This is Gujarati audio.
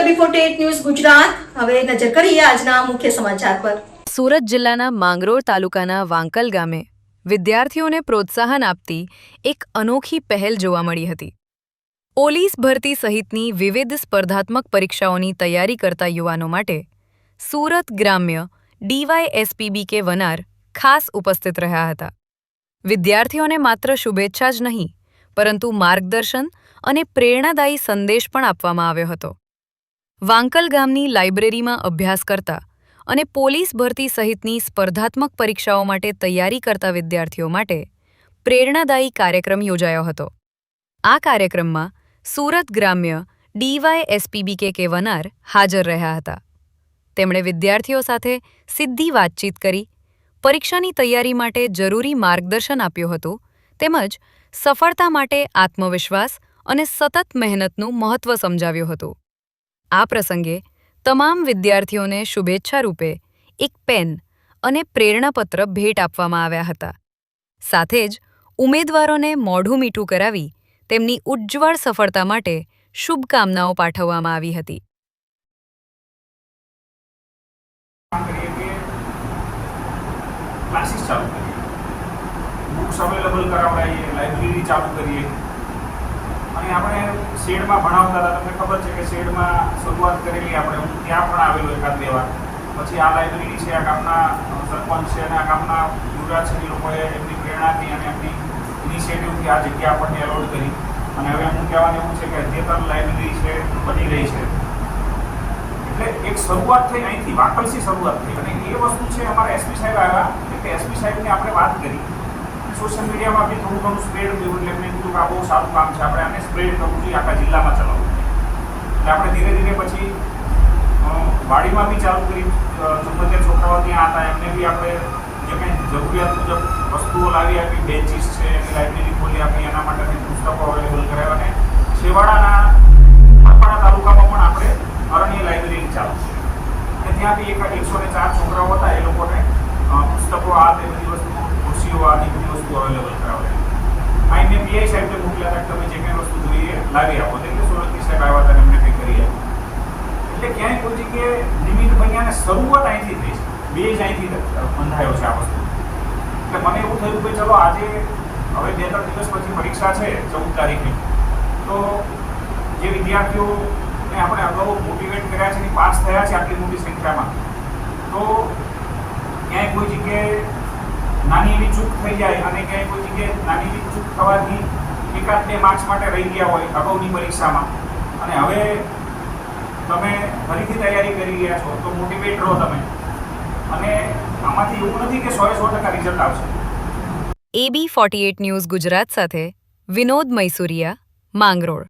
ABI48 ન્યૂઝ ગુજરાત હવે નજર કરીએ આજના મુખ્ય સમાચાર પર। સુરત જિલ્લાના માંગરોળ તાલુકાના વાંકલ ગામે વિદ્યાર્થીઓને પ્રોત્સાહન આપતી એક અનોખી પહેલ જોવા મળી હતી। પોલીસ ભરતી સહિતની વિવિધ સ્પર્ધાત્મક પરીક્ષાઓની તૈયારી કરતા યુવાનો માટે સુરત ગ્રામ્ય DYSPBK વનાર ખાસ ઉપસ્થિત રહ્યા હતા। વિદ્યાર્થીઓને માત્ર શુભેચ્છા જ નહીં પરંતુ માર્ગદર્શન અને પ્રેરણાદાયી સંદેશ પણ આપવામાં આવ્યો હતો। વાંકલ ગામની લાઇબ્રેરીમાં અભ્યાસ કરતા અને પોલીસ ભરતી સહિતની સ્પર્ધાત્મક પરીક્ષાઓ માટે તૈયારી કરતા વિદ્યાર્થીઓ માટે પ્રેરણાદાયી કાર્યક્રમ યોજાયો હતો। આ કાર્યક્રમમાં સુરત ગ્રામ્ય DYSPBK વનાર હાજર રહ્યા હતા। તેમણે વિદ્યાર્થીઓ સાથે સીધી વાતચીત કરી પરીક્ષાની તૈયારી માટે જરૂરી માર્ગદર્શન આપ્યું હતું તેમજ સફળતા માટે આત્મવિશ્વાસ અને સતત મહેનતનું મહત્વ સમજાવ્યું હતું। આ પ્રસંગે તમામ વિદ્યાર્થીઓને શુભેચ્છા રૂપે એક પેન અને પ્રેરણાપત્ર ભેટ આપવામાં આવ્યા હતા। સાથે જ ઉમેદવારોને મોઢું મીઠું કરાવી તેમની ઉજ્જવળ સફળતા માટે શુભકામનાઓ પાઠવવામાં આવી હતી। क्लासेस चालू करिए, बुक्स अवेलेबल करावड़ाइए, लाइब्रेरी चालू करिए। અને આપણે શેડમાં ભણાવતા હતા, તમને ખબર છે કે શેડમાં શરૂઆત કરેલી આપણે, હું ત્યાં પણ આવેલો એકાદ બે વાર। પછી આ લાઇબ્રેરી છે, આ ગામના સરપંચ છે અને આ ગામના યુવરાજ છે, એ લોકોએ એમની પ્રેરણાથી અને એમની ઇનિશિયેટિવથી આ જગ્યા આપણને એલોટ કરી। અને હવે હું કહેવાનું એવું છે કે અદ્યતન લાઇબ્રેરી છે બની રહી છે। એટલે એક શરૂઆત થઈ અહીંથી, વાંકલથી શરૂઆત થઈ અને એ વસ્તુ છે અમારા SP સાહેબ આવ્યા એટલે SP સાહેબને આપણે વાત કરી। સોશિયલ મીડિયામાં બી થોડું ઘણું સ્પ્રેડ થયું એટલે એમને કીધું કે આ બહુ સારું કામ છે, આપણે આને સ્પ્રેડ કરવું જોઈએ, આખા જિલ્લામાં ચલાવવું જોઈએ। એટલે આપણે ધીરે ધીરે પછી વાડીમાં બી ચાલુ કરી। 74 છોકરાઓ ત્યાં હતા, એમને બી આપણે જે કંઈ જરૂરિયાત મુજબ વસ્તુઓ લાવી આપી, બેન્ચીસ છે, એની લાઇબ્રેરી ખોલી આપી, એના માટે પુસ્તકો અવેલેબલ કરાવ્યા। અને છેવાડાના અરપાડા તાલુકામાં પણ આપણે અરણ્ય લાઇબ્રેરી ચાલુ છે અને ત્યાં બી એક 104 છોકરાઓ હતા, એ લોકોને પુસ્તકો આ તે બધી વસ્તુ, ખુરશીઓ આદિ બધી વસ્તુ અવેલેબલ કરાવે। આ એમને PI સાહેબને મોકલ્યા હતા કે તમે જે કંઈ વસ્તુ જોઈએ લાવી આપો, એટલે સોલંકી સાહેબ આવ્યા હતા એમને કંઈ કરી આપ્યું। એટલે ક્યાંય કોઈ જગ્યાએ નિમિત્ત બન્યા અને શરૂઆત અહીંથી થઈ છે, બેઝ અહીંથી બંધાયો છે આ વસ્તુ। એટલે મને એવું થયું કે ચલો આજે હવે 2-3 દિવસ પછી પરીક્ષા છે 14 તારીખે, તો જે વિદ્યાર્થીઓને આપણે અગાઉ મોટિવેટ કર્યા છે, પાસ થયા છે આટલી મોટી સંખ્યામાં, તો ક્યાંય કોઈ જગ્યાએ નાની એવી ચૂક થઈ જાય અને ક્યાંય કોઈ જગ્યાએ નાની એવી ચૂક થવાથી 1-2 માર્ક્સ માટે રહી ગયા હોય અગાઉની પરીક્ષામાં અને હવે તમે ફરીથી તૈયારી કરી રહ્યા છો, તો મોટિવેટ રહો તમે। અને આમાંથી એવું નથી કે 100% રિઝલ્ટ આવશે। AB48 ન્યૂઝ ગુજરાત સાથે વિનોદ મૈસુરિયા, માંગરોળ।